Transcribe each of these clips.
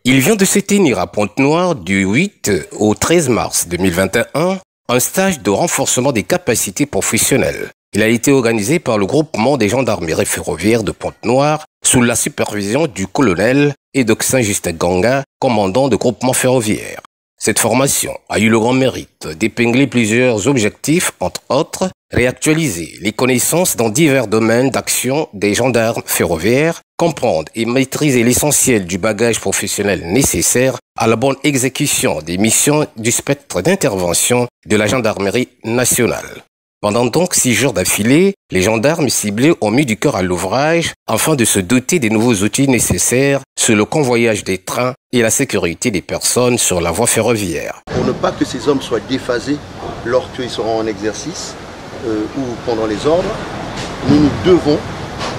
Il vient de se tenir à Pointe-Noire du 8 au 13 mars 2021 un stage de renforcement des capacités professionnelles. Il a été organisé par le groupement des gendarmeries ferroviaires de Pointe-Noire sous la supervision du colonel Eudoxin Justin Ganga, commandant de groupement ferroviaire. Cette formation a eu le grand mérite d'épingler plusieurs objectifs, entre autres, réactualiser les connaissances dans divers domaines d'action des gendarmes ferroviaires, comprendre et maîtriser l'essentiel du bagage professionnel nécessaire à la bonne exécution des missions du spectre d'intervention de la gendarmerie nationale. Pendant donc 6 jours d'affilée, les gendarmes ciblés ont mis du cœur à l'ouvrage afin de se doter des nouveaux outils nécessaires sur le convoyage des trains et la sécurité des personnes sur la voie ferroviaire. Pour ne pas que ces hommes soient déphasés lorsqu'ils seront en exercice ou pendant les ordres, nous devons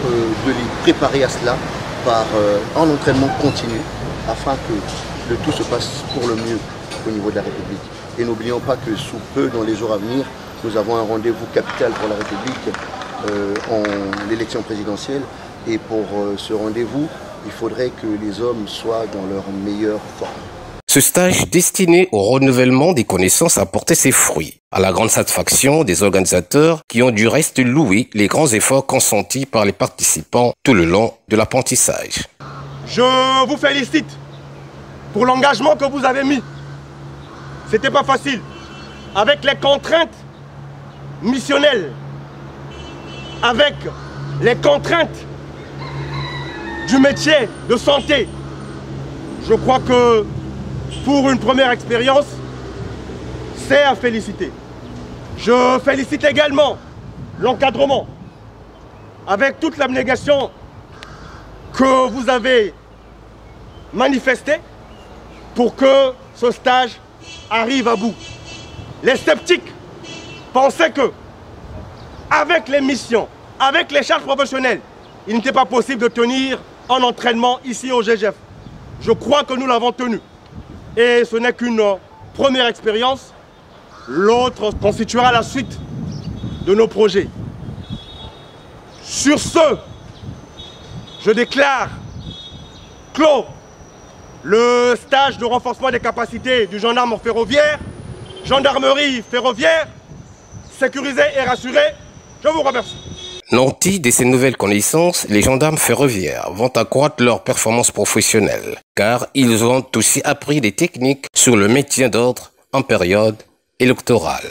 de les préparer à cela par un entraînement continu afin que le tout se passe pour le mieux au niveau de la République. Et n'oublions pas que sous peu, dans les jours à venir, nous avons un rendez-vous capital pour la République en l'élection présidentielle. Et pour ce rendez-vous, il faudrait que les hommes soient dans leur meilleure forme. Ce stage destiné au renouvellement des connaissances a porté ses fruits, à la grande satisfaction des organisateurs qui ont du reste loué les grands efforts consentis par les participants tout le long de l'apprentissage. Je vous félicite pour l'engagement que vous avez mis. C'était pas facile. Avec les contraintes missionnelles, avec les contraintes du métier de santé, je crois que pour une première expérience, c'est à féliciter. Je félicite également l'encadrement avec toute l'abnégation que vous avez manifestée pour que ce stage arrive à bout. Les sceptiques pensaient que, avec les missions, avec les charges professionnelles, il n'était pas possible de tenir un entraînement ici au GGF. Je crois que nous l'avons tenu. Et ce n'est qu'une première expérience. L'autre constituera la suite de nos projets. Sur ce, je déclare clos le stage de renforcement des capacités du gendarme ferroviaire, gendarmerie ferroviaire, sécurisée et rassurée. Je vous remercie. Nantis de ces nouvelles connaissances, les gendarmes ferroviaires vont accroître leur performance professionnelle, car ils ont aussi appris des techniques sur le maintien d'ordre en période électorale.